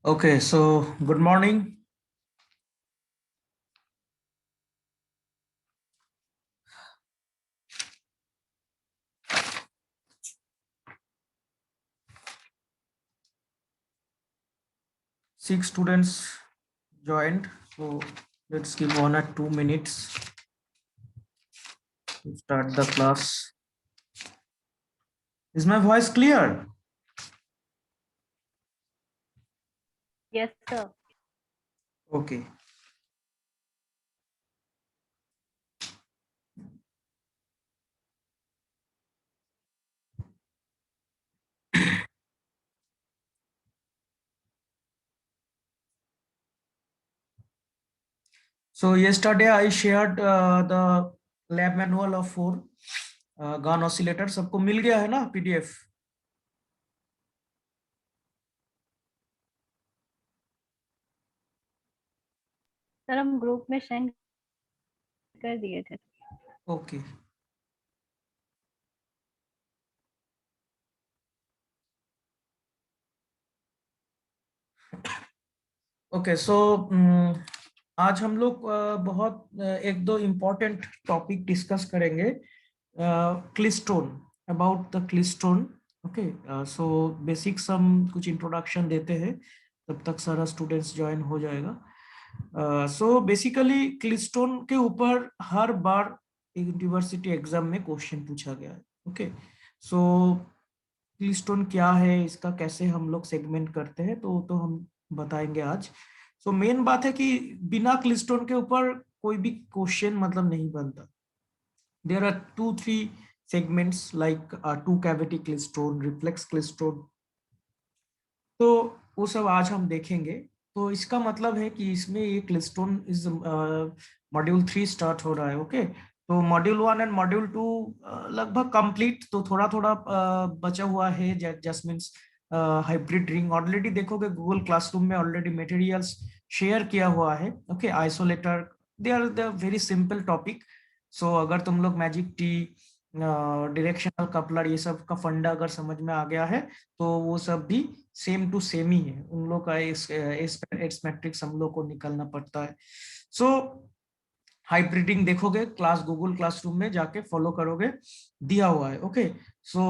Okay, so good morning. Six students joined, so let's give 1 or 2 minutes to start the class. Is my voice clear? Yes, sir. Okay. So yesterday I shared the lab manual of 4 GAN oscillator. सबको मिल गया है ना PDF? Sir हम group में send कर दिए थे। Okay. Okay, so आज हम लोग बहुत एक दो इम्पोर्टेंट टॉपिक डिस्कस करेंगे. Klystron, about the klystron. Okay, so basics हम कुछ इंट्रोडक्शन देते हैं, तब तक सारा स्टूडेंट्स ज्वाइन हो जाएगा. सो बेसिकली क्लिस्टोन के ऊपर हर बार यूनिवर्सिटी एग्जाम में क्वेश्चन पूछा गया है. ओके, सो क्लिस्टोन क्या है, इसका कैसे हम लोग सेगमेंट करते हैं, तो हम बताएंगे आज. सो मेन बात है कि बिना क्लिस्टोन के ऊपर कोई भी क्वेश्चन मतलब नहीं बनता. There are 2-3 segments like two cavity klystron, reflex klystron. तो वो सब आज हम देखेंगे. तो इसका मतलब है कि इसमें ये क्लिस्टोन इज मॉड्यूल 3 स्टार्ट हो रहा है. ओके, तो मॉड्यूल 1 एंड मॉड्यूल 2 लगभग कंप्लीट, तो थोड़ा थोड़ा बचा हुआ है. Just means hybrid ring already देखोगे गूगल क्लासरूम में ऑलरेडी मटेरियल्स शेयर किया हुआ है. Okay, isolator, they are the very simple topic. So अगर तुम लोग मैजिक टी, डायरेक्शनल कपलर, ये सब का फंडा अगर समझ में आ गया है, तो वो सब भी सेम टू सेम ही है. उन लोग का एस मैट्रिक्स हम लोग को निकलना पड़ता है. सो हाइब्रिडिंग देखोगे क्लास गूगल क्लासरूम में जाके फॉलो करोगे, दिया हुआ है. ओके, सो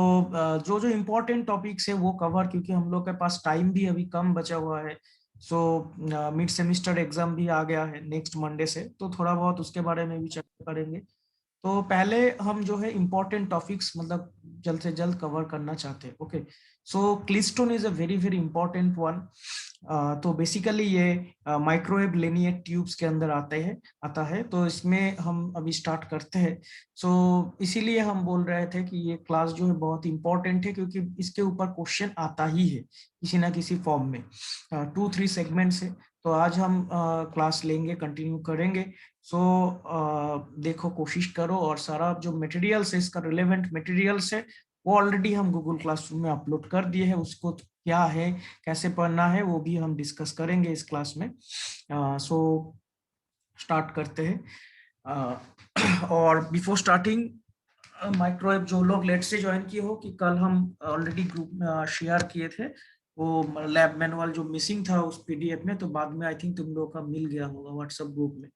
जो जो इम्पोर्टेंट टॉपिक्स है वो कवर, क्योंकि हम लोग के पास टाइम भी अभी कम बचा हुआ है. सो मिड सेमिस्टर एग्जाम भी आ गया है नेक्स्ट मंडे से, तो थोड़ा बहुत उसके बारे में भी चर्चा करेंगे. तो पहले हम जो है इम्पोर्टेंट टॉपिक्स मतलब जल्द से जल्द कवर करना चाहते हैं. Okay, so klystron is a very very important one. तो बेसिकली ये माइक्रोवेव लिनियर ट्यूब्स के अंदर आता है. तो इसमें हम अभी स्टार्ट करते हैं. सो इसीलिए हम बोल रहे थे कि ये क्लास जो है बहुत इंपॉर्टेंट है, क्योंकि इसके ऊपर क्वेश्चन आता ही है किसी ना किसी फॉर्म में. 2-3 सेगमेंट्स है, तो आज हम क्लास लेंगे, कंटिन्यू करेंगे. सो देखो, कोशिश करो, और सारा जो मटेरियल्स है, इसका रिलेवेंट मटेरियल्स है, वो ऑलरेडी हम गूगल क्लासरूम में अपलोड कर दिए हैं. उसको क्या है, कैसे पढ़ना है, वो भी हम डिस्कस करेंगे इस क्लास में. सो स्टार्ट करते हैं. और बिफोर स्टार्टिंग, माइक्रोवेव जो लोग लेट से ज्वाइन किए हो, कि कल हम ऑलरेडी ग्रुप में शेयर किए थे वो लैब मैनुअल जो मिसिंग था उस पीडीएफ में, तो बाद में आई थिंक तुम लोगों का मिल गया होगा व्हाट्सएप ग्रुप में.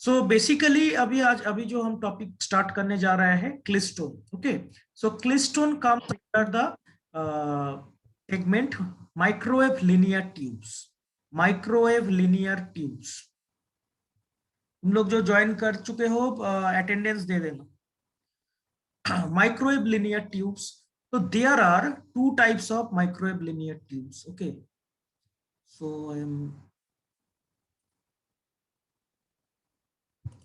सो बेसिकली अभी जो हम टॉपिक स्टार्ट करने जा रहे हैं, klystron. Okay, so klystron comes under the segment microwave linear tubes. Microwave linear tubes, तुम लोग जो ज्वाइन कर चुके हो अटेंडेंस दे देना. microwave linear tubes, so there are two types of microwave linear tubes. Okay, so I am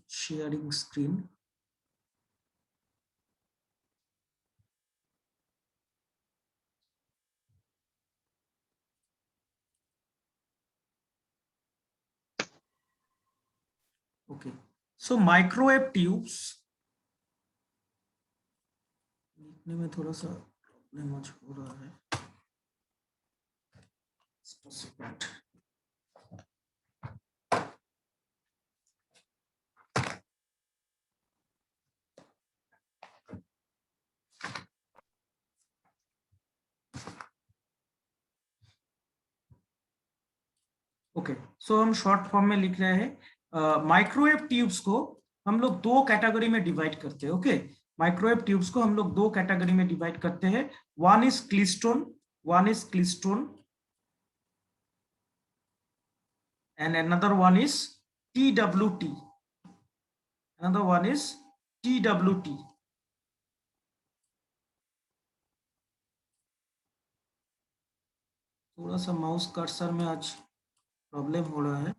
sharing screen. Okay, so microwave tubes, लिखने में थोड़ा सा प्रॉब्लम हो रहा है. ओके, सो हम शॉर्ट फॉर्म में लिख रहे हैं। माइक्रोवेव ट्यूब्स को हम लोग दो कैटेगरी में डिवाइड करते हैं। ओके, माइक्रोवेव ट्यूब्स को हम लोग दो कैटेगरी में डिवाइड करते हैं। One is klystron and another one is TWT. Another one is TWT. थोड़ा सा माउस कर्सर में आज प्रॉब्लम हो रहा है।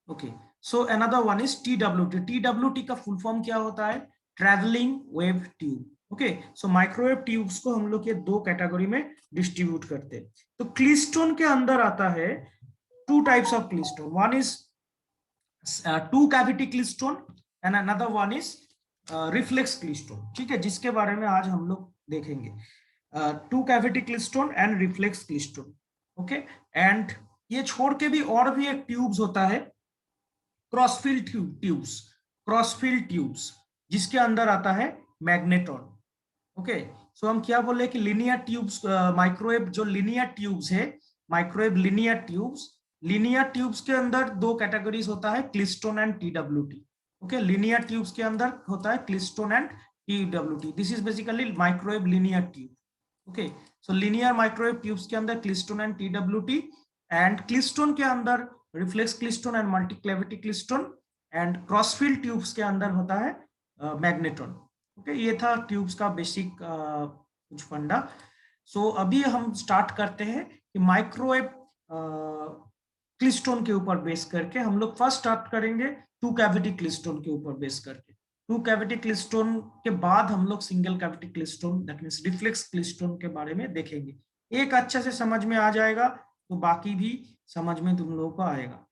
Okay, so another one is TWT. TWT का फुल फॉर्म क्या होता है? Travelling wave tube. ओके, सो माइक्रोवेव ट्यूब्स को हम लोग ये दो कैटेगरी में डिस्ट्रीब्यूट करते हैं। तो क्लिस्टोन के अंदर आता है two types of klystron. One is two cavity klystron and another one is reflex klystron. ठीक है, जिसके बारे में आज हम लोग देखेंगे। Two cavity klystron and reflex klystron. Okay, and ये छोड़ के भी और भी एक ट्यूब्स होता है, क्रॉसफील्ड ट्यूब्स, जिसके अंदर आता है मैग्नेट्रॉन। ओके, सो हम क्या बोले कि लिनियर ट्यूब्स, माइक्रोवेव जो लिनियर ट्यूब्स है, माइक्रोवेव लिनियर ट्यूब्स के अंदर दो कैटेगरीज होता है, klystron and TWT। Okay, linear tubes के अंदर होता है klystron and TWT। This is basically microwave linear tube. Okay, so linear microwave tubes के अंदर klystron and TWT, and klystron के अंदर reflex klystron and multi cavity klystron, and crossfield tubes के अंदर होता है मैग्नेट्रॉन। ओके, ये था ट्यूब्स का बेसिक कुछ फंडा। सो अभी हम स्टार्ट करते हैं कि माइक्रोवेव क्लिस्टोन के ऊपर बेस करके हम लोग फर्स्ट स्टार्ट करेंगे टू कैविटी क्लिस्टोन के ऊपर बेस करके। टू कैविटी क्लिस्टोन के बाद हम लोग single cavity klystron that means reflex klystron के बारे में देखेंगे। एक अच्छे से समझ में आ जाएगा तो बाकी भी समझ में तुम लोगों को आएगा।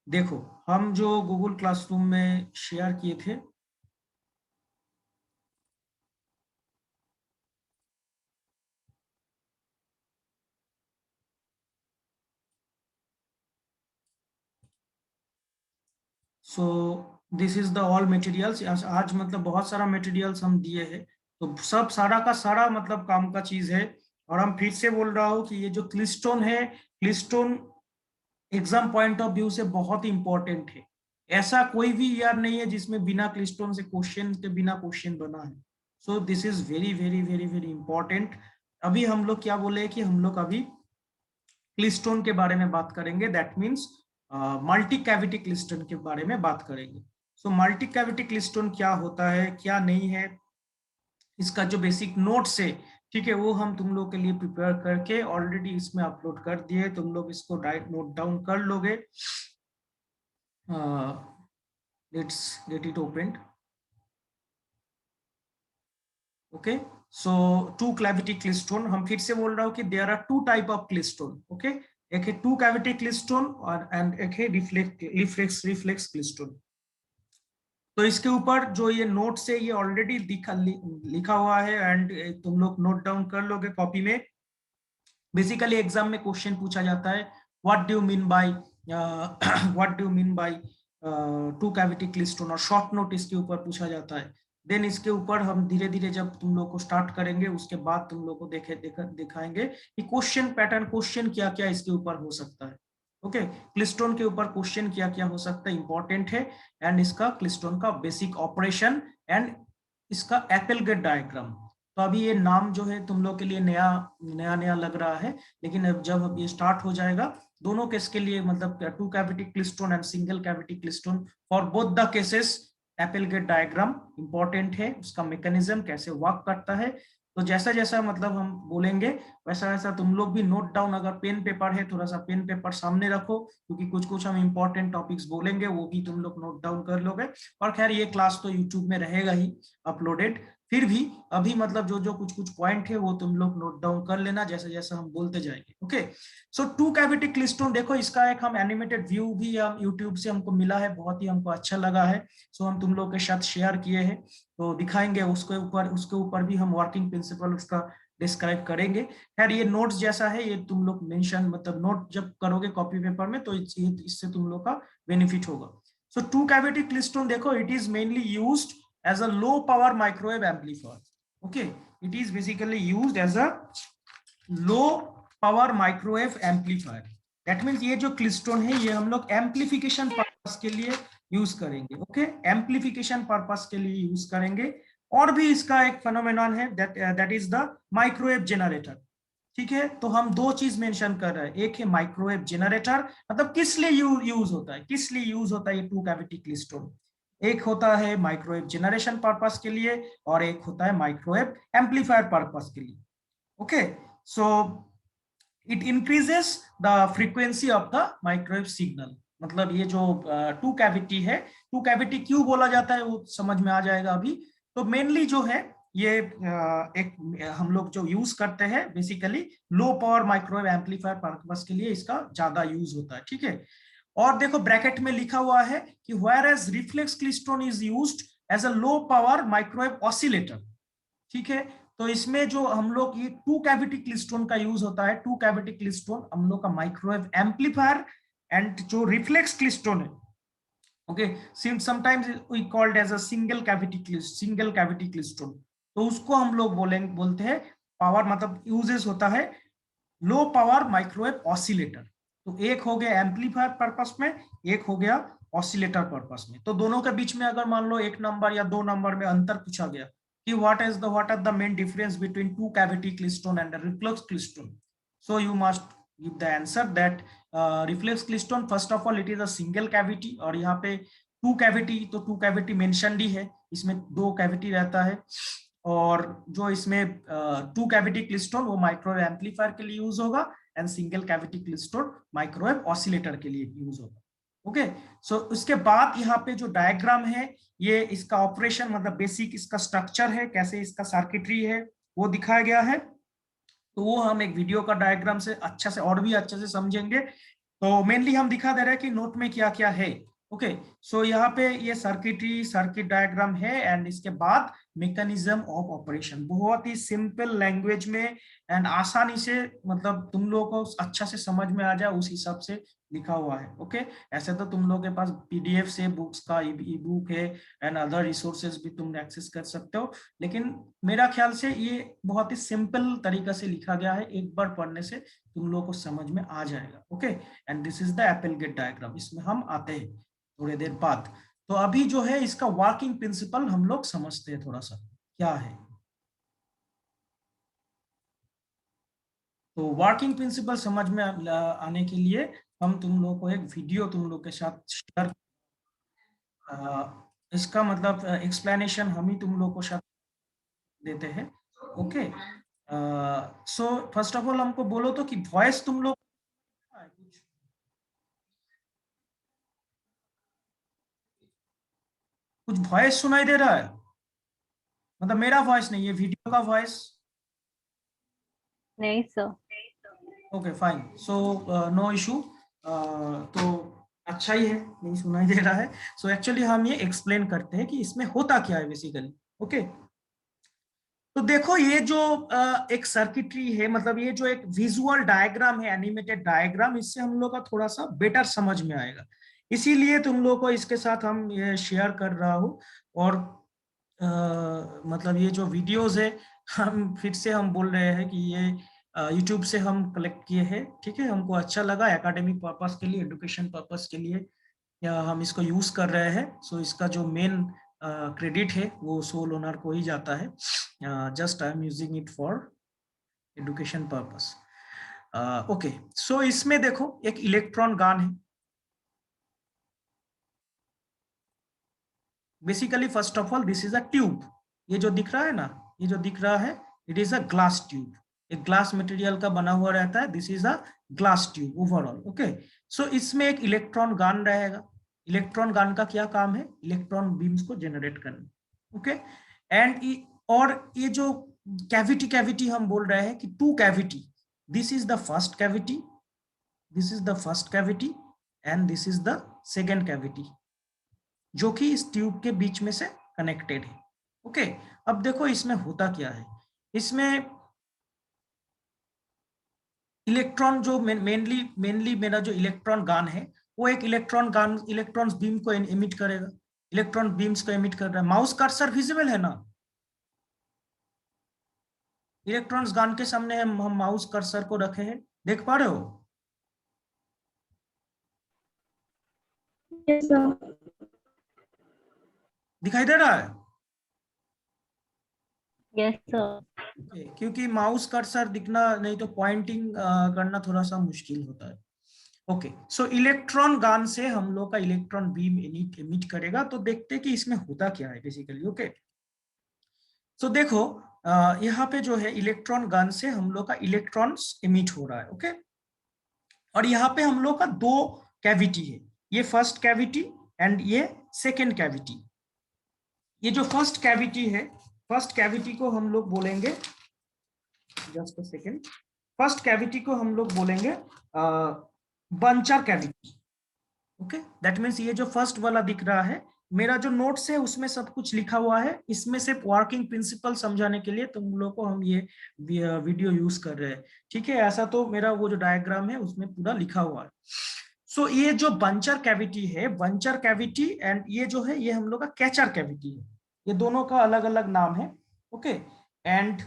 देखो, हम जो गूगल क्लासरूम में शेयर किए थे, so this is the all materials. आज मतलब बहुत सारा मटेरियल्स हम दिए हैं, तो सब सारा का सारा मतलब काम का चीज है। और हम फिर से बोल रहा हूँ कि ये जो क्लिस्टोन है, क्लिस्टोन एग्जाम पॉइंट ऑफ व्यू से बहुत इंपॉर्टेंट है। ऐसा कोई भी ईयर नहीं है जिसमें बिना क्लिस्टोन से क्वेश्चन के बिना क्वेश्चन बना है। So this is very very very very important. अभी हम लोग क्या बोले कि हम लोग अभी क्लिस्टोन के बारे में बात करेंगे, दैट मीन्स मल्टी कैविटी क्लिस्टोन के बारे में बात करेंगे। सो मल्टी कैविटी क्लिस्टोन क्या होता है, क्या नहीं है, इसका जो बेसिक नोट्स है, ठीक है, वो हम तुम लोग के लिए प्रिपेयर करके ऑलरेडी इसमें अपलोड कर दिए। तुम लोग इसको नोट डाउन कर लोगे। Let's get it open. Okay, so two cavity klystron, हम फिर से बोल रहा हूँ कि there are two type of klystron. Okay, एक है टू कैविटी क्लिस्टोन और एंड एक है रिफ्लेक्स क्लिस्टोन। तो इसके ऊपर जो ये नोट्स है ये ऑलरेडी लिखा हुआ है, एंड तुम लोग नोट डाउन कर लोगे कॉपी में। बेसिकली एग्जाम में क्वेश्चन पूछा जाता है, what do you mean by two cavity klystron, और शॉर्ट नोट इसके ऊपर पूछा जाता है। देन इसके ऊपर हम धीरे धीरे जब तुम लोग को स्टार्ट करेंगे, उसके बाद तुम लोग को दिखाएंगे कि क्वेश्चन पैटर्न, क्वेश्चन क्या क्या इसके ऊपर हो सकता है। ओके, क्लिस्टोन के ऊपर क्वेश्चन क्या क्या हो सकता है इंपॉर्टेंट है, एंड इसका क्लिस्टोन का बेसिक ऑपरेशन एंड इसका एपेलगेट डायग्राम। तो अभी ये नाम जो है तुम लोग के लिए नया नया लग रहा है, लेकिन अब जब अब ये स्टार्ट हो जाएगा दोनों केस के लिए, मतलब two cavity klystron and single cavity klystron, for both the cases Applegate diagram important है, उसका मैकेनिज्म कैसे वर्क करता है। तो जैसा जैसा मतलब हम बोलेंगे वैसा वैसा तुम लोग भी नोट डाउन, अगर पेन पेपर है थोड़ा सा पेन पेपर सामने रखो, क्योंकि कुछ कुछ हम इंपॉर्टेंट टॉपिक्स बोलेंगे वो भी तुम लोग नोट डाउन कर लोगे। और खैर ये क्लास तो यूट्यूब में रहेगा ही अपलोडेड, फिर भी अभी मतलब जो जो कुछ कुछ पॉइंट है वो तुम लोग नोट डाउन कर लेना जैसे जैसे हम बोलते जाएंगे। ओके, सो टू कैविटी क्लिस्टोन, देखो इसका एक हम एनिमेटेड व्यू भी हम यूट्यूब से हमको मिला है, बहुत ही हमको अच्छा लगा है। सो हम तुम लोग के साथ शेयर किए हैं, तो दिखाएंगे उसके ऊपर भी हम वर्किंग प्रिंसिपल उसका डिस्क्राइब करेंगे। खैर ये नोट्स जैसा है, ये तुम लोग मेंशन मतलब नोट जब करोगे कॉपी पेपर में तो इससे तुम लोग का बेनिफिट होगा। सो टू कैविटी क्लिस्टोन देखो, it is mainly used as a low power microwave amplifier. Okay, it is basically used as a low power microwave amplifier. That means ये जो क्लिस्टोन है ये हम लोग एम्प्लीफिकेशन पर्पस के लिए यूज करेंगे। ओके, एम्प्लीफिकेशन पर्पस के लिए यूज करेंगे। और भी इसका एक फेनोमेनन है that is the microwave generator. ठीक है, तो हम दो चीज मेंशन कर रहे हैं, एक है माइक्रोवेव जनरेटर, मतलब किस लिए यूज होता है, किस लिए यूज होता है ये टू कैविटी क्लिस्टोन। एक होता है माइक्रोवेव जनरेशन पर्पस के लिए और एक होता है माइक्रोवेव एम्पलीफायर पर्पस के लिए। Okay, so it increases the frequency of the microwave signal. मतलब ये जो टू कैविटी है, टू कैविटी क्यों बोला जाता है वो समझ में आ जाएगा अभी। तो मेनली जो है ये एक हम लोग जो यूज करते हैं बेसिकली लो पावर माइक्रोवेव एम्पलीफायर पर्पस के लिए इसका ज्यादा यूज होता है। ठीक है, और देखो ब्रैकेट में लिखा हुआ है कि whereas reflex klystron is used as a low power microwave oscillator. ठीक है, तो इसमें जो हम लोग ये टू कैविटी क्लिस्टोन का यूज होता है, टू कैविटी क्लिस्टोन हम लोग का माइक्रोवेव एम्पलीफायर एंड जो रिफ्लेक्स क्लिस्टोन है, okay, sometimes we called as a single cavity klystron. तो उसको हम लोग बोलते हैं पावर, मतलब यूजेस होता है लो पावर माइक्रोवेव ऑसिलेटर। तो एक हो गया एम्पलीफायर पर्पस में, एक हो गया ऑसिलेटर पर्पस में। तो दोनों के बीच में अगर मान लो एक नंबर या दो नंबर में अंतर पूछा गया कि what are the main difference between two cavity klystron and reflex klystron, so you must give the answer that reflex klystron first of all it is a single cavity, और यहाँ पे टू कैविटी, तो two cavity mentioned ही है, इसमें दो cavity रहता है। और जो इसमें टू कैविटी क्लिस्टोन वो माइक्रोवेव एम्पलीफायर के लिए यूज होगा and single cavity klystron microwave oscillator के लिए यूज होगा। ओके, सो उसके बाद यहाँ पे जो डायग्राम है ये इसका ऑपरेशन, मतलब बेसिक इसका स्ट्रक्चर है, कैसे इसका सर्किटरी है वो दिखाया गया है। तो वो हम एक वीडियो का डायग्राम से अच्छा से और भी अच्छे से समझेंगे। तो मेनली हम दिखा दे रहे हैं कि नोट में क्या क्या है। ओके, सो यहाँ पे ये सर्किट डायग्राम है एंड इसके बाद मैकेनिज्म ऑफ ऑपरेशन, बहुत ही सिंपल लैंग्वेज में एंड आसानी से, मतलब तुम लोगों को अच्छा से समझ में आ जाए उस हिसाब से लिखा हुआ है। ओके, ऐसे तो तुम लोगों के पास पीडीएफ से बुक्स का ई बुक है एंड अदर रिसोर्सेज भी तुम एक्सेस कर सकते हो, लेकिन मेरा ख्याल से ये बहुत ही सिंपल तरीका से लिखा गया है, एक बार पढ़ने से तुम लोगों को समझ में आ जाएगा। Okay, and this is the Applegate diagram, इसमें हम आते हैं थोड़ी देर बाद। तो अभी जो है इसका वर्किंग प्रिंसिपल हम लोग समझते हैं थोड़ा सा क्या है। तो वर्किंग प्रिंसिपल समझ में आने के लिए हम तुम लोगों को एक वीडियो तुम लोग के साथ शेयर, इसका मतलब एक्सप्लेनेशन हम ही तुम लोग को शायद देते हैं। Okay, so first of all हमको बोलो तो कि वॉइस तुम लोग कुछ वॉइस सुनाई दे रहा है, मतलब मेरा वॉइस नहीं, ये वीडियो का वॉइस। नहीं sir. Okay fine, so no issue. तो अच्छा ही है, नहीं सुनाई दे रहा है। सो एक्चुअली हम ये एक्सप्लेन करते हैं कि इसमें होता क्या है बेसिकली। ओके, तो देखो ये जो एक सर्किटरी है, मतलब ये जो एक विजुअल डायग्राम है, एनिमेटेड डायग्राम, इससे हम लोग का थोड़ा सा बेटर समझ में आएगा, इसीलिए तुम लोग को इसके साथ हम ये शेयर कर रहा हूँ। और मतलब ये जो वीडियोस है, हम फिर से हम बोल रहे हैं कि ये यूट्यूब से हम कलेक्ट किए हैं। ठीक है, हमको अच्छा लगा, एकेडमिक पर्पस के लिए, एडुकेशन पर्पस के लिए या हम इसको यूज कर रहे हैं। सो इसका जो मेन क्रेडिट है वो सोल ओनर को ही जाता है, just I am using it for education purpose. Okay, so इसमें देखो एक इलेक्ट्रॉन गान है। Basically first of all this is a tube, ये जो दिख रहा है ना, ये जो दिख रहा है it is a glass tube, एक ग्लास मटेरियल का बना हुआ रहता है, this is a glass tube overall. Okay, so इसमें एक इलेक्ट्रॉन गान रहेगा। इलेक्ट्रॉन गान का क्या काम है, इलेक्ट्रॉन बीम्स को जनरेट करना। ओके, एंड और ये जो कैविटी कैविटी हम बोल रहे हैं कि two cavity, this is the first cavity, this is the first cavity and this is the second cavity, जो कि इस ट्यूब के बीच में से कनेक्टेड है। ओके, अब देखो इसमें होता क्या है, इसमें इलेक्ट्रॉन जो मेनली मेनली मेरा जो इलेक्ट्रॉन गान है वो एक इलेक्ट्रॉन गान, इलेक्ट्रॉन बीम को एमिट करेगा, इलेक्ट्रॉन बीम्स को एमिट कर रहा है। माउस कर्सर विजिबल है ना, इलेक्ट्रॉन्स गान के सामने हम माउस कर्सर को रखे हैं, देख पा रहे हो। Yes, sir. दिखाई दे रहा है? Yes, sir. क्योंकि माउस कर्सर दिखना नहीं तो पॉइंटिंग करना थोड़ा सा मुश्किल होता है। ओके, सो इलेक्ट्रॉन गान से हम लोग का इलेक्ट्रॉन बीम इमिट करेगा। तो देखते हैं कि इसमें होता क्या है बेसिकली। ओके, सो देखो यहाँ पे जो है इलेक्ट्रॉन गन से हम लोग का इलेक्ट्रॉन्स इमिट हो रहा है। ओके, और यहाँ पे हम लोग का दो कैविटी है, ये फर्स्ट कैविटी एंड ये सेकेंड कैविटी। ये जो फर्स्ट कैविटी है, फर्स्ट कैविटी को हम लोग बोलेंगे, just a second, first cavity को हम लोग बोलेंगे buncher cavity. Okay, that means ये जो फर्स्ट वाला दिख रहा है, मेरा जो नोट्स है उसमें सब कुछ लिखा हुआ है, इसमें सिर्फ वर्किंग प्रिंसिपल समझाने के लिए तुम लोग को हम ये वीडियो यूज कर रहे हैं। ठीक है, ऐसा तो मेरा वो जो डायग्राम है उसमें पूरा लिखा हुआ है। सो ये जो बंचर कैविटी है, बंचर कैविटी एंड ये जो है ये हम लोग का कैचर कैविटी है, ये दोनों का अलग अलग नाम है। ओके, एंड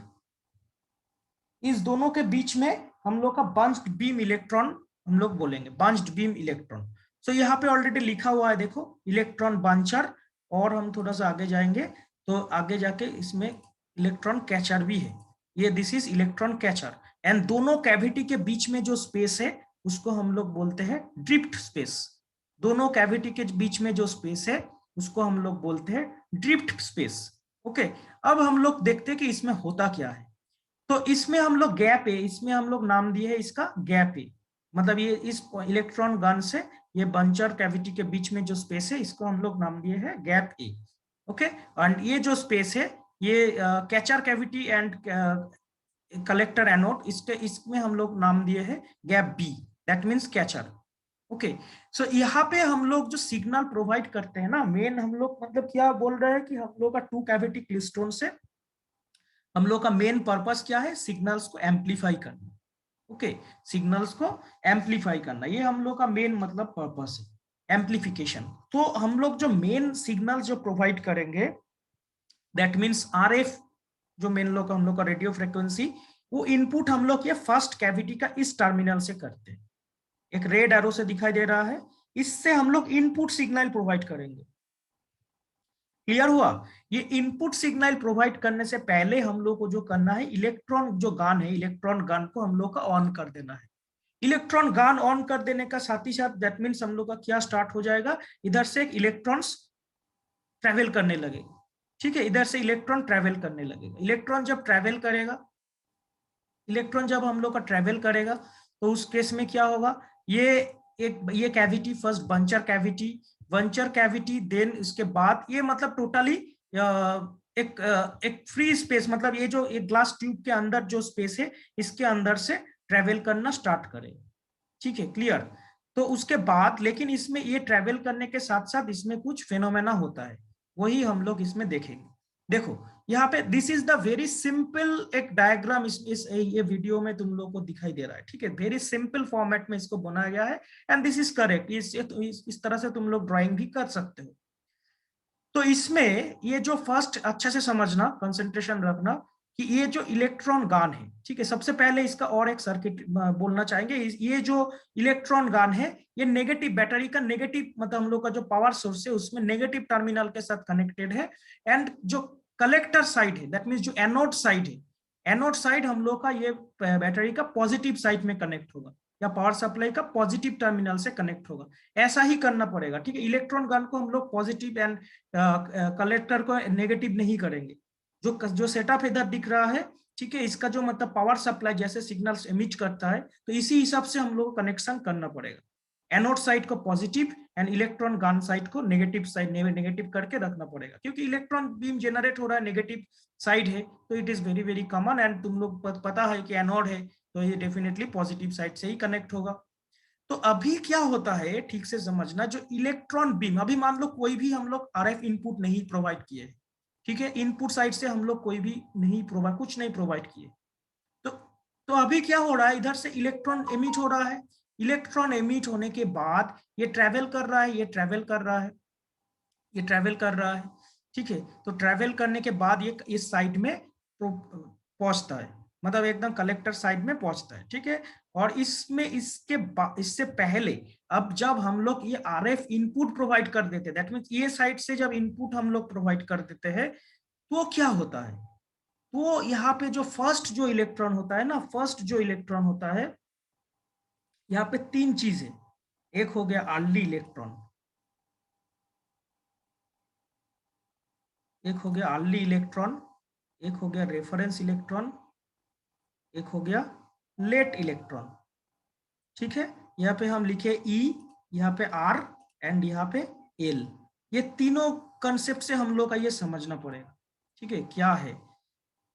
इस दोनों के बीच में हम लोग का बंच्ड बीम इलेक्ट्रॉन हम लोग बोलेंगे, बंच्ड बीम इलेक्ट्रॉन। सो यहाँ पे ऑलरेडी लिखा हुआ है, देखो इलेक्ट्रॉन बंचर, और हम थोड़ा सा आगे जाएंगे तो आगे जाके इसमें इलेक्ट्रॉन कैचर भी है, ये this is electron catcher. And दोनों कैविटी के बीच में जो स्पेस है उसको हम लोग बोलते हैं ड्रिफ्ट स्पेस। दोनों कैविटी के बीच में जो स्पेस है उसको हम लोग बोलते हैं ड्रिफ्ट स्पेस। ओके, अब हम लोग देखते हैं कि इसमें होता क्या है। तो इसमें हम लोग गैप ए, इसमें हम लोग नाम दिए है इसका गैप ए, मतलब ये इस इलेक्ट्रॉन गन से ये बंचर कैविटी के बीच में जो स्पेस है इसको हम लोग नाम दिए है गैप ए। ओके, एंड ये जो स्पेस है ये catcher cavity and collector anode, इसके इसमें हम लोग नाम दिए है gap B, that means catcher. Okay, so यहाँ पे हम लोग जो सिग्नल प्रोवाइड करते हैं ना, मेन हम लोग मतलब क्या बोल रहे हैं कि हम लोग का टू कैविटी क्लिस्ट्रोन से हम लोग का मेन पर्पस क्या है, सिग्नल्स को एम्पलीफाई करना। ओके, सिग्नल्स को एम्पलीफाई करना, ये हम लोग का मेन मतलब पर्पस है, एम्पलीफिकेशन। तो हम लोग जो मेन सिग्नल जो प्रोवाइड करेंगे, दैट मीन्स आरएफ, जो मेन लोग हम लोग का रेडियो फ्रिक्वेंसी, वो इनपुट हम लोग ये फर्स्ट कैविटी का इस टर्मिनल से करते हैं, एक रेड एरो से दिखाई दे रहा है, इससे हम लोग इनपुट सिग्नल प्रोवाइड करेंगे। क्लियर हुआ? ये इनपुट सिग्नल प्रोवाइड करने से पहले हम लोग को जो करना है, इलेक्ट्रॉन जो गान है, इलेक्ट्रॉन गान को हम लोग का ऑन कर देना है। इलेक्ट्रॉन गान ऑन कर देने का साथ ही साथ दैट मीन्स हम लोग का क्या स्टार्ट हो जाएगा, इधर से इलेक्ट्रॉन्स ट्रेवल करने लगेगा। ठीक है, इधर से इलेक्ट्रॉन ट्रेवल करने लगेगा। इलेक्ट्रॉन जब ट्रेवल करेगा, इलेक्ट्रॉन जब हम लोग का ट्रेवल करेगा तो उस केस में क्या होगा, ये cavity first buncher cavity, buncher cavity, then इसके बाद ये मतलब टोटली एक फ्री स्पेस, मतलब ये जो एक ग्लास ट्यूब के अंदर जो स्पेस है इसके अंदर से ट्रेवल करना स्टार्ट करेगा। ठीक है, क्लियर? तो उसके बाद लेकिन इसमें ये ट्रेवल करने के साथ साथ इसमें कुछ फेनोमेना होता है, वही हम लोग इसमें देखेंगे। देखो यहाँ पे this is the very simple एक डायग्राम इस ये वीडियो में तुम लोग को दिखाई दे रहा है। ठीक है, वेरी सिंपल फॉर्मेट में इसको बनाया गया है एंड दिस इज करेक्ट। इस तरह से तुम लोग ड्राइंग भी कर सकते हो। तो इसमें ये जो फर्स्ट अच्छे से समझना, कंसंट्रेशन रखना कि ये जो इलेक्ट्रॉन गान है, ठीक है, सबसे पहले इसका और एक सर्किट बोलना चाहेंगे। ये जो इलेक्ट्रॉन गान है ये नेगेटिव, बैटरी का नेगेटिव मतलब हम लोग का जो पावर सोर्स है उसमें नेगेटिव टर्मिनल के साथ कनेक्टेड है। एंड जो कलेक्टर साइड है, दैट मीन्स जो एनोड साइड है, एनोड साइड हम लोग का ये बैटरी का पॉजिटिव साइड में कनेक्ट होगा या पावर सप्लाई का पॉजिटिव टर्मिनल से कनेक्ट होगा। ऐसा ही करना पड़ेगा। ठीक है, इलेक्ट्रॉन गन को हम लोग पॉजिटिव एंड कलेक्टर को नेगेटिव नहीं करेंगे। जो सेटअप इधर दिख रहा है, ठीक है, इसका जो मतलब पावर सप्लाई जैसे सिग्नल्स इमिट करता है, तो इसी हिसाब से हम लोग को कनेक्शन करना पड़ेगा। एनोड साइड को positive and electron gun side को नेगेटिव साइड नेगेटिव करके रखना पड़ेगा, क्योंकि इलेक्ट्रॉन बीम जनरेट हो रहा है नेगेटिव साइड है, तो it is very very common. And तुम लोग पता है कि एनोड है तो ये डेफिनेटली पॉजिटिव साइड से ही कनेक्ट होगा। तो अभी क्या होता है ठीक से समझना, जो इलेक्ट्रॉन बीम, अभी मान लो कोई भी हम लोग आरएफ इनपुट नहीं प्रोवाइड किए, ठीक है, इनपुट साइड से हम लोग कोई भी नहीं कुछ नहीं प्रोवाइड किए। तो अभी क्या हो रहा है, इधर से इलेक्ट्रॉन एमिट हो रहा है। इलेक्ट्रॉन एमिट होने के बाद ये ट्रेवल कर रहा है, ये ट्रेवल कर रहा है, ये ट्रेवल कर रहा है। ठीक है, तो ट्रेवल करने के बाद ये इस साइड में पहुंचता है। मतलब एकदम कलेक्टर साइड में पहुंचता है, ठीक है। और इसमें इससे पहले अब जब हम लोग ये आरएफ इनपुट प्रोवाइड कर देते हैं, दैट मीन्स ये साइड से जब इनपुट हम लोग प्रोवाइड कर देते हैं, तो क्या होता है, तो यहाँ पे जो फर्स्ट जो इलेक्ट्रॉन होता है ना, फर्स्ट जो इलेक्ट्रॉन होता है, यहाँ पे तीन चीजें, एक हो गया अर्ली इलेक्ट्रॉन, एक हो गया अर्ली इलेक्ट्रॉन, एक हो गया रेफरेंस इलेक्ट्रॉन, एक हो गया लेट इलेक्ट्रॉन, ठीक है। यहाँ पे हम लिखे ई, यहाँ पे आर एंड यहाँ पे एल, ये तीनों कंसेप्ट से हम लोग का ये समझना पड़ेगा, ठीक है, क्या है।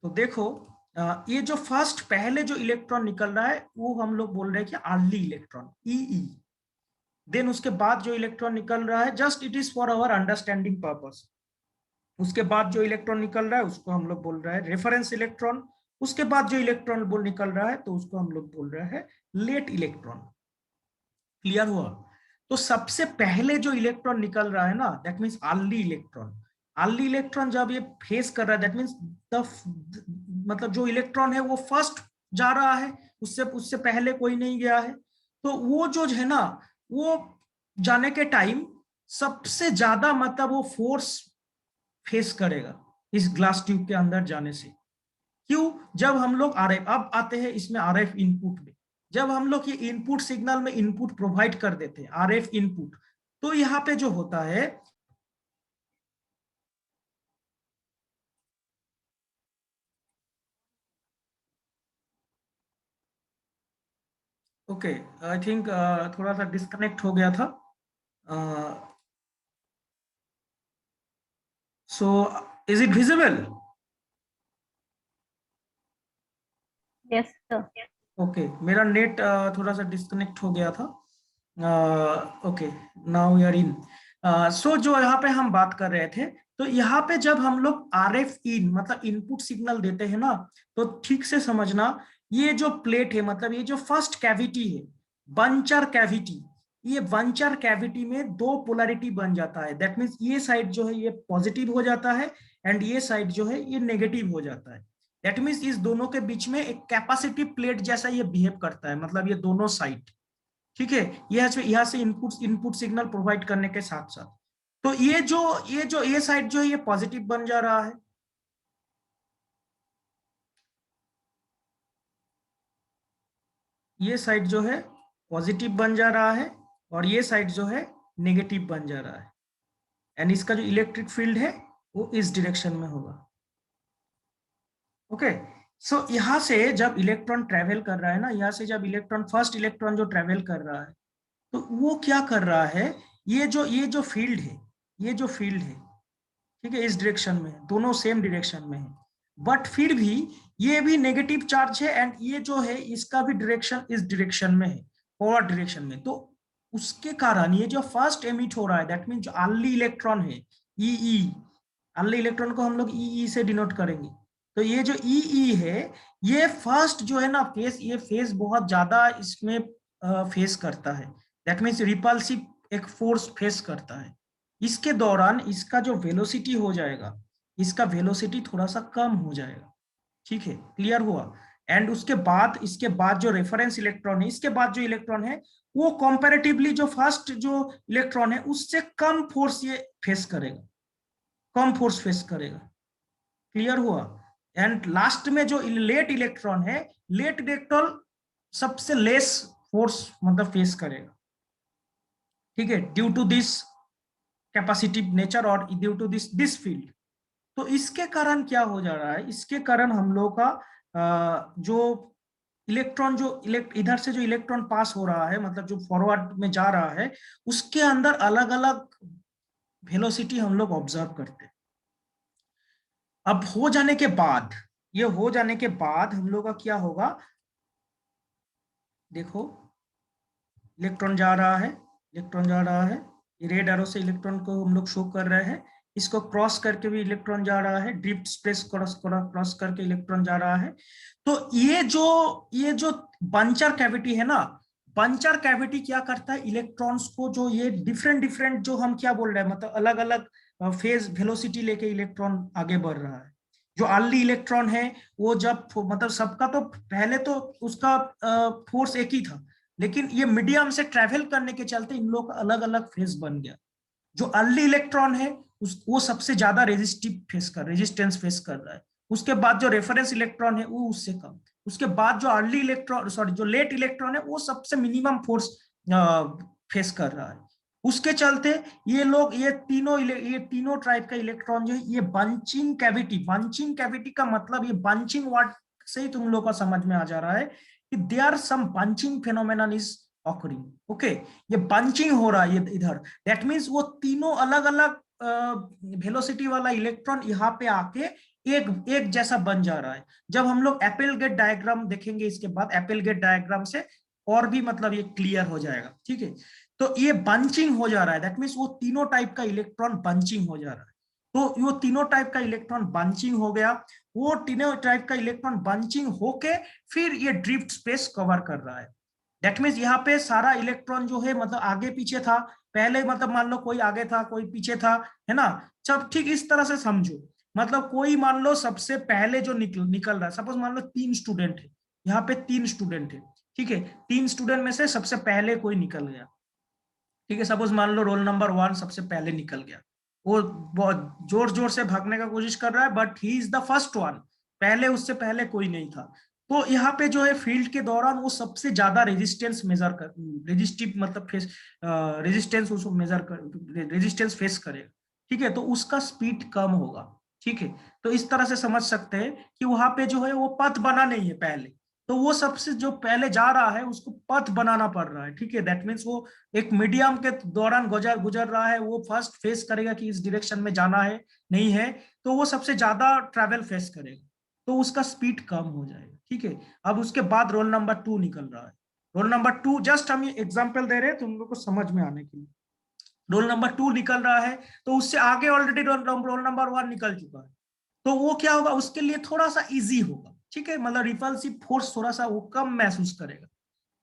तो देखो ये जो फर्स्ट पहले जो इलेक्ट्रॉन निकल रहा है वो हम लोग बोल रहे हैं कि अर्ली इलेक्ट्रॉन, ई। देन उसके बाद जो इलेक्ट्रॉन निकल रहा है, just it is for our understanding purpose, उसके बाद जो इलेक्ट्रॉन निकल रहा है उसको हम लोग बोल रहे हैं रेफरेंस इलेक्ट्रॉन, उसके बाद जो इलेक्ट्रॉन बोल निकल रहा है तो उसको हम लोग बोल रहे हैं लेट इलेक्ट्रॉन। क्लियर हुआ। तो सबसे पहले जो इलेक्ट्रॉन निकल रहा है ना, that means early electron. Early electron जब ये फेस कर रहा है, दैट मीन्स मतलब जो इलेक्ट्रॉन है वो फर्स्ट जा रहा है, उससे उससे पहले कोई नहीं गया है, तो वो जो है ना, वो जाने के टाइम सबसे ज्यादा मतलब वो फोर्स फेस करेगा इस ग्लास ट्यूब के अंदर जाने से। क्यों? जब हम लोग आरएफ, अब आते हैं इसमें आरएफ इनपुट में, जब हम लोग ये इनपुट सिग्नल में इनपुट प्रोवाइड कर देते हैं आरएफ इनपुट, तो यहाँ पे जो होता है, ओके, आई थिंक थोड़ा सा डिस्कनेक्ट हो गया था। So is it visible? Yes sir. Okay, मेरा नेट थोड़ा सा डिस्कनेक्ट हो गया था। Okay, now we are in. So जो यहाँ पे हम बात कर रहे थे, तो यहाँ पे जब हम लोग आरएफ इन मतलब इनपुट सिग्नल देते हैं ना, तो ठीक से समझना, ये जो प्लेट है, मतलब ये जो फर्स्ट कैविटी है, बंचर कैविटी, ये बंचर कैविटी में दो पोलैरिटी बन जाता है, दैट मीन्स ये साइड जो है ये पॉजिटिव हो जाता है एंड ये साइड जो है ये नेगेटिव हो जाता है। दैट मीन्स इस दोनों के बीच में एक कैपेसिटिव प्लेट जैसा ये बिहेव करता है, मतलब ये दोनों साइड, ठीक है। यहाँ से इनपुट इनपुट सिग्नल प्रोवाइड करने के साथ साथ, तो ये साइड जो है ये पॉजिटिव बन जा रहा है, ये साइड जो है पॉजिटिव बन जा रहा है और ये साइड जो है नेगेटिव बन जा रहा है, एंड इसका जो इलेक्ट्रिक फील्ड है वो इस डायरेक्शन में होगा। ओके, सो यहाँ से जब इलेक्ट्रॉन ट्रेवल कर रहा है ना, यहाँ से जब इलेक्ट्रॉन फर्स्ट इलेक्ट्रॉन जो ट्रेवल कर रहा है, तो वो क्या कर रहा है, ये जो फील्ड है, ये जो फील्ड है, ठीक है, इस डायरेक्शन में, दोनों सेम डायरेक्शन में है, बट फिर भी ये भी नेगेटिव चार्ज है एंड ये जो है इसका भी डायरेक्शन इस डायरेक्शन में है, फॉरवर्ड डायरेक्शन में। तो उसके कारण ये जो फर्स्ट एमिट हो रहा है, दैट मीन जो अर्ली इलेक्ट्रॉन है, ई, अर्ली इलेक्ट्रॉन को हम लोग ई से डिनोट करेंगे। तो ये जो ई है, ये फर्स्ट जो है ना फेस, ये फेस बहुत ज्यादा इसमें फेस करता है, दैट मीन्स रिपल्सिव एक फोर्स फेस करता है। इसके दौरान इसका जो वेलोसिटी हो जाएगा, इसका वेलोसिटी थोड़ा सा कम हो जाएगा, ठीक है, क्लियर हुआ। एंड उसके बाद, इसके बाद जो रेफरेंस इलेक्ट्रॉन है, इसके बाद जो इलेक्ट्रॉन है वो कंपैरेटिवली जो फर्स्ट जो इलेक्ट्रॉन है उससे कम फोर्स ये फेस करेगा, कम फोर्स फेस करेगा, क्लियर हुआ। एंड लास्ट में जो लेट इलेक्ट्रॉन है, लेट इलेक्ट्रॉन सबसे लेस फोर्स मतलब फेस करेगा, ठीक है, due to this capacitive nature और ड्यू टू दिस फील्ड। तो इसके कारण क्या हो जा रहा है, इसके कारण हम लोग का जो इलेक्ट्रॉन जो इधर से जो इलेक्ट्रॉन पास हो रहा है, मतलब जो फॉरवर्ड में जा रहा है, उसके अंदर अलग अलग वेलोसिटी हम लोग ऑब्जर्व करते हैं। अब हो जाने के बाद, ये हो जाने के बाद हम लोग का क्या होगा, देखो इलेक्ट्रॉन जा रहा है, इलेक्ट्रॉन जा रहा है, रेड एरो से इलेक्ट्रॉन को हम लोग शो कर रहे हैं, इसको क्रॉस करके भी इलेक्ट्रॉन जा रहा है, ड्रिफ्ट स्पेस क्रॉस करके इलेक्ट्रॉन जा रहा है। तो ये जो बंचर कैविटी है ना, बंचर कैविटी क्या करता है, इलेक्ट्रॉन्स को जो ये डिफरेंट डिफरेंट जो हम क्या बोल रहे हैं, मतलब अलग अलग फेज वेलोसिटी लेके इलेक्ट्रॉन आगे बढ़ रहा है, जो अर्ली इलेक्ट्रॉन है वो जब मतलब सबका तो पहले तो उसका फोर्स एक ही था, लेकिन ये मीडियम से ट्रेवल करने के चलते इन लोगों का अलग अलग फेस बन गया। जो अर्ली इलेक्ट्रॉन है वो सबसे ज्यादा रेजिस्टेंस फेस कर रहा है। उसके बाद जो रेफरेंस इलेक्ट्रॉन है वो उससे कम। उसके बाद जो अर्ली इलेक्ट्रॉन सॉरी जो लेट इलेक्ट्रॉन है वो सबसे मिनिमम फोर्स फेस कर रहा है। उसके चलते ये लोग ये तीनों टाइप का इलेक्ट्रॉन जो है ये बंचिंग कैविटी का मतलब ये बंचिंग वर्ड से ही तुम लोग का समझ में आ जा रहा है कि they are some bunching phenomenon is occurring. Okay, ये बंचिंग हो रहा है ये इधर। दैट मीन्स वो तीनों अलग अलग वेलोसिटी वाला इलेक्ट्रॉन यहाँ पे आके एक एक जैसा बन जा रहा है। जब हम लोग एपल गेट डायग्राम देखेंगे इसके बाद एपल गेट डायग्राम से और भी मतलब ये क्लियर हो जाएगा। ठीक है, तो ये बंचिंग हो जा रहा है। दैट मीन्स वो तीनों टाइप का इलेक्ट्रॉन बंचिंग हो जा रहा है। तो वो तीनों टाइप का इलेक्ट्रॉन बंचिंग हो गया। वो तीनों टाइप का इलेक्ट्रॉन बंचिंग होके फिर ये ड्रिफ्ट स्पेस कवर कर रहा है। दैट मीन्स यहाँ पे सारा इलेक्ट्रॉन जो है मतलब आगे पीछे था पहले, मतलब मान लो कोई आगे था कोई पीछे था, है ना। सब ठीक इस तरह से समझो। मतलब कोई मान लो सबसे पहले जो निकल रहा है, सपोज मान लो 3 स्टूडेंट है, यहाँ पे 3 स्टूडेंट है। ठीक है, 3 स्टूडेंट में से सबसे पहले कोई निकल गया। ठीक है, सपोज मान लो रोल नंबर 1 सबसे पहले निकल गया। वो बहुत जोर जोर से भागने का कोशिश कर रहा है but he is the first one, पहले उससे पहले कोई नहीं था। तो यहाँ पे जो है फील्ड के दौरान वो सबसे ज्यादा रेजिस्टेंस मेजर कर रेजिस्टिव मतलब फेस रेजिस्टेंस उसको मेजर कर रेजिस्टेंस फेस करेगा। ठीक है, तो उसका स्पीड कम होगा। ठीक है, तो इस तरह से समझ सकते हैं कि वहां पे जो है वो पथ बना नहीं है पहले, तो वो सबसे जो पहले जा रहा है उसको पथ बनाना पड़ रहा है। ठीक है, दैट मीन्स वो एक मीडियम के दौरान गुजर गुजर रहा है, वो फर्स्ट फेस करेगा कि इस डायरेक्शन में जाना है नहीं है, तो वो सबसे ज्यादा ट्रैवल फेस करेगा, तो उसका स्पीड कम हो जाएगा। ठीक है, अब उसके बाद रोल नंबर 2 निकल रहा है। रोल नंबर 2 जस्ट हम ये एग्जांपल दे रहे हैं तुम लोग को समझ में आने के लिए। रोल नंबर 2 निकल रहा है तो उससे आगे ऑलरेडी रोल नंबर 1 निकल चुका है, तो वो क्या होगा उसके लिए थोड़ा सा इजी होगा। ठीक है, मतलब रिपल्सिव फोर्स थोड़ा सा वो कम महसूस करेगा,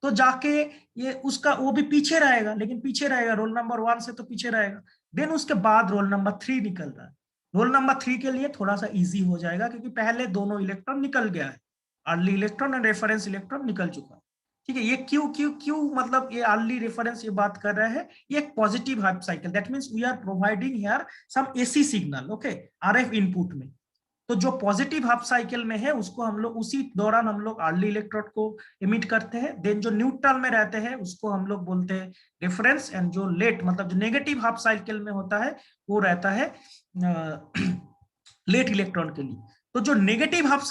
तो जाके ये उसका वो भी पीछे रहेगा, लेकिन पीछे रहेगा रोल नंबर 1 से तो पीछे रहेगा। देन उसके बाद रोल नंबर 3 निकल रहा है। रोल नंबर 3 के लिए थोड़ा सा इजी हो जाएगा क्योंकि पहले दोनों इलेक्ट्रॉन निकल गया है, अर्ली इलेक्ट्रॉन और रेफरेंस इलेक्ट्रॉन निकल चुका है। ठीक है, ये क्यों क्यों क्यों मतलब ये अर्ली रेफरेंस ये बात कर रहे हैं, ये एक positive half cycle, that means we are providing here some AC signal. Okay, RF input में, तो जो पॉजिटिव हाफ साइकिल में है उसको हम लोग उसी दौरान हम लोग अर्ली इलेक्ट्रोड को इमिट करते हैं। देन जो न्यूट्रल में रहते हैं उसको हम लोग बोलते हैं रेफरेंस, एंड जो लेट मतलब जो नेगेटिव हाफ साइकिल में होता है वो रहता है लेट इलेक्ट्रॉन के लिए। तो जो नेगेटिव हाफ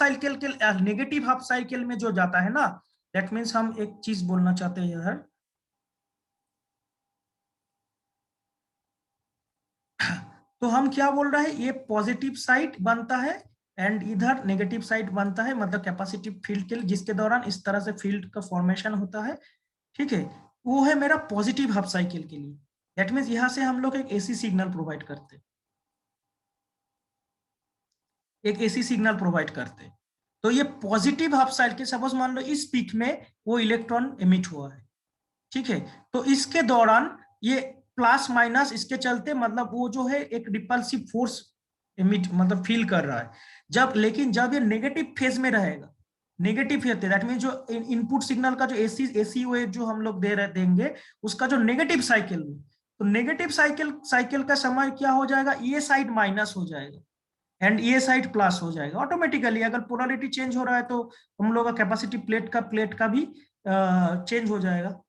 साइकिल में जो जाता है ना, दैट मीन्स हम एक चीज बोलना चाहते हैं इधर, तो हम क्या बोल रहे हैं, ये पॉजिटिव साइड बनता है एंड इधर नेगेटिव साइड बनता है, मतलब कैपेसिटिव फील्ड के लिए जिसके दौरान इस तरह से फील्ड का फॉर्मेशन होता है। ठीक है, वो है मेरा पॉजिटिव हाफ साइकिल के लिए। दैट मीन्स यहां से हम लोग एक एसी सिग्नल प्रोवाइड करते हैं, एक एसी सिग्नल प्रोवाइड करते हैं। तो ये पॉजिटिव हाफ साइकिल, सपोज मान लो इस पीक में वो इलेक्ट्रॉन एमिट हुआ है। ठीक है, तो इसके दौरान ये प्लस माइनस इसके चलते मतलब वो जो है एक रिपल्सिव फोर्स इमिट मतलब फील कर रहा है। जब लेकिन जब ये नेगेटिव फेज में रहेगा, नेगेटिव फेज दैट मीन जो इनपुट सिग्नल का जो एसी एसी वेव जो हम लोग दे रहे देंगे उसका जो नेगेटिव साइकिल में, तो नेगेटिव साइकिल का समय क्या हो जाएगा, ये साइड माइनस हो जाएगा एंड ये साइड प्लस हो जाएगा ऑटोमेटिकली। अगर पोलरिटी चेंज हो रहा है तो हम लोग का कैपेसिटी प्लेट का भी चेंज हो जाएगा,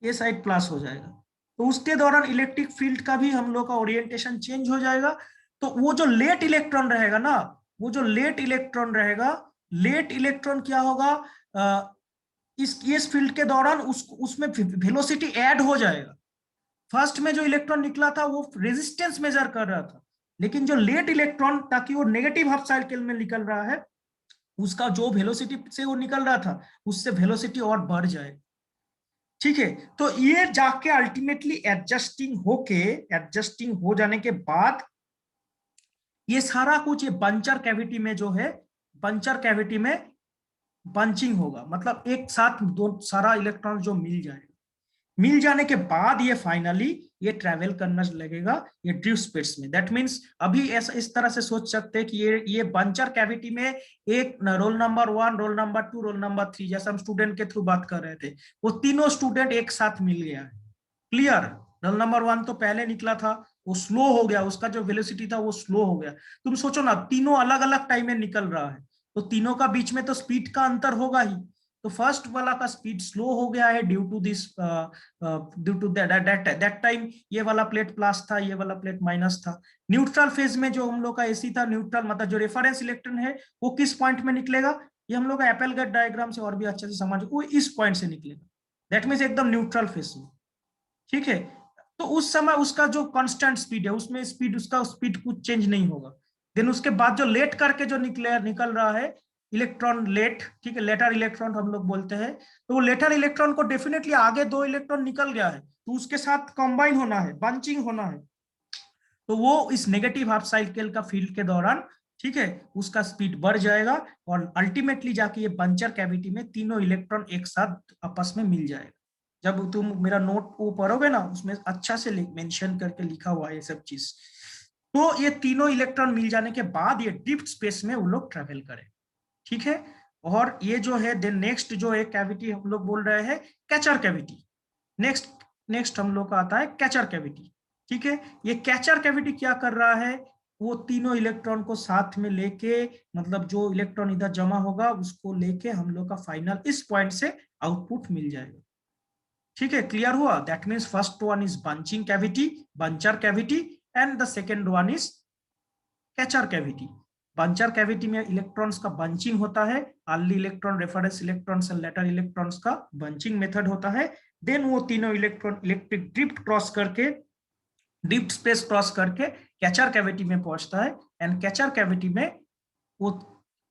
ये साइड प्लस हो जाएगा। तो उसके दौरान इलेक्ट्रिक फील्ड का भी हम लोग का ओरिएंटेशन चेंज हो जाएगा। तो वो जो लेट इलेक्ट्रॉन रहेगा ना, वो जो लेट इलेक्ट्रॉन रहेगा, लेट इलेक्ट्रॉन क्या होगा, इस फील्ड के दौरान उसमें वेलोसिटी ऐड हो जाएगा। फर्स्ट में जो इलेक्ट्रॉन निकला था वो रेजिस्टेंस मेजर कर रहा था, लेकिन जो लेट इलेक्ट्रॉन ताकि वो नेगेटिव हाफ साइकिल में निकल रहा है, उसका जो वेलोसिटी से वो निकल रहा था उससे वेलोसिटी और बढ़ जाएगा। ठीक है, तो ये जाके अल्टीमेटली एडजस्टिंग हो जाने के बाद ये सारा कुछ ये बंचर कैविटी में जो है, बंचर कैविटी में बंचिंग होगा, मतलब एक साथ दो सारा इलेक्ट्रॉन जो मिल जाएगा। मिल जाने के बाद ये फाइनली ये ट्रैवल करना लगेगा ये ड्रिफ्ट स्पेस में। दैट मीन्स अभी ऐसा इस तरह से सोच सकते हैं कि ये बंचर कैविटी में एक roll number 1, roll number 2, roll number 3, जैसे हम स्टूडेंट के थ्रू बात कर रहे थे, वो तीनों स्टूडेंट एक साथ मिल गया है। क्लियर? रोल नंबर 1 तो पहले निकला था, वो स्लो हो गया, उसका जो वेलोसिटी था वो स्लो हो गया। तुम सोचो ना, तीनों अलग अलग टाइम में निकल रहा है, तो तीनों का बीच में तो स्पीड का अंतर होगा ही। तो फर्स्ट वाला का स्पीड स्लो हो गया है due to this, due to that time ये वाला प्लेट प्लस था, ये वाला प्लेट माइनस था। न्यूट्रल फेज में जो हम लोग का एसी था, न्यूट्रल मतलब जो रेफरेंस इलेक्ट्रॉन है वो किस पॉइंट में निकलेगा, ये हम लोग का एपेलगेट डायग्राम से और भी अच्छे से समझ, वो इस पॉइंट से निकलेगा। दैट मीन्स एकदम न्यूट्रल फेज में। ठीक है? तो उस समय उसका जो कांस्टेंट स्पीड है, उसमें स्पीड, उसका स्पीड कुछ चेंज नहीं होगा। देन उसके बाद जो लेट करके जो निकल रहा है इलेक्ट्रॉन लेट, ठीक है, लेटर इलेक्ट्रॉन हम लोग बोलते हैं, तो वो लेटर इलेक्ट्रॉन को डेफिनेटली आगे 2 इलेक्ट्रॉन निकल गया है, तो उसके साथ कंबाइन होना है, बंचिंग होना है, तो वो इस नेगेटिव हाफ साइकिल का फील्ड के दौरान, ठीक है, उसका स्पीड बढ़ जाएगा और अल्टीमेटली जाके ये बंचर कैविटी में तीनों इलेक्ट्रॉन एक साथ आपस में मिल जाएगा। जब तुम मेरा नोट वो पढ़ोगे ना, उसमें अच्छा से मेंशन करके लिखा हुआ है ये सब चीज। तो ये तीनों इलेक्ट्रॉन मिल जाने के बाद ये डीप स्पेस में वो लोग ट्रेवल करें। ठीक है? और ये जो है देन नेक्स्ट जो है कैविटी हम लोग बोल रहे हैं कैचर कैविटी। नेक्स्ट नेक्स्ट हम लोग का आता है कैचर कैविटी। ठीक है? ये कैचर कैविटी क्या कर रहा है, वो तीनों इलेक्ट्रॉन को साथ में लेके, मतलब जो इलेक्ट्रॉन इधर जमा होगा उसको लेके हम लोग का फाइनल इस पॉइंट से आउटपुट मिल जाएगा। ठीक है? क्लियर हुआ? That means first one is bunching cavity, buncher cavity, and the second one is catcher cavity. Buncher cavity में इलेक्ट्रॉन्स का बंचिंग होता है, early electron, reference electrons and later electrons का बंचिंग मेथड होता है। देन वो तीनों इलेक्ट्रॉन इलेक्ट्रिक ड्रिफ्ट क्रॉस करके, डीप स्पेस क्रॉस करके कैचर कैविटी में पहुंचता है, एंड कैचर कैविटी में वो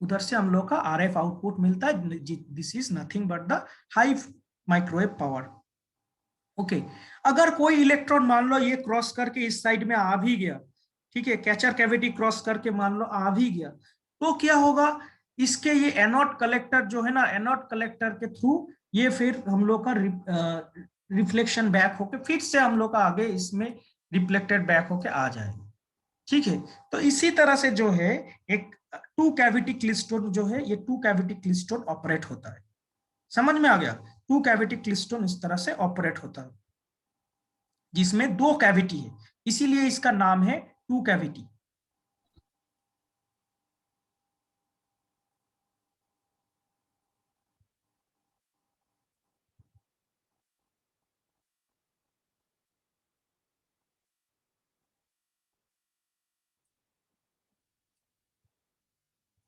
उधर से हम लोग का आरएफ आउटपुट मिलता है। This is nothing but the high microwave power. Okay, अगर कोई इलेक्ट्रॉन मान लो ये क्रॉस करके इस साइड में आ भी गया, ठीक है, कैचर कैविटी क्रॉस करके मान लो आ भी गया, तो क्या होगा, इसके ये एनोड कलेक्टर जो है ना, एनोड कलेक्टर के थ्रू ये फिर हम लोग का रिफ्लेक्शन बैक होके फिर से हम लोग का आगे इसमें रिफ्लेक्टेड बैक होके आ जाएगा। ठीक है? तो इसी तरह से जो है एक टू कैविटी क्लिस्टोन जो है, ये टू कैविटी क्लिस्टोन ऑपरेट होता है। समझ में आ गया? टू कैविटी क्लिस्टोन इस तरह से ऑपरेट होता है, जिसमें 2 कैविटी है, इसीलिए इसका नाम है two cavity.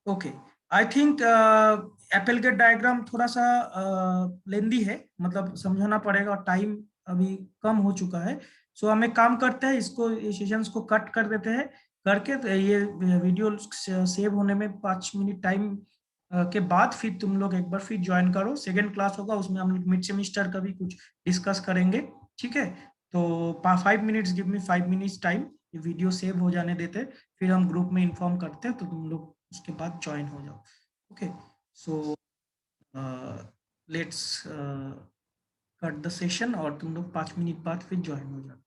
Okay, I think Applegate diagram थोड़ा सा लेंदी है, मतलब समझाना पड़ेगा और टाइम अभी कम हो चुका है। सो हम एक काम करते हैं, इसको ये सेशंस को कट कर देते हैं, करके तो ये वीडियो सेव होने में 5 मिनट टाइम के बाद फिर तुम लोग एक बार फिर ज्वाइन करो। सेकेंड क्लास होगा, उसमें हम लोग मिड सेमिस्टर का भी कुछ डिस्कस करेंगे। ठीक है? तो 5 minutes, give me 5 minutes time, ये वीडियो सेव हो जाने देते, फिर हम ग्रुप में इन्फॉर्म करते हैं, तो तुम लोग उसके बाद ज्वाइन हो जाओ। Okay, so let's cut the session और तुम लोग 5 मिनट बाद फिर ज्वाइन हो जाओ।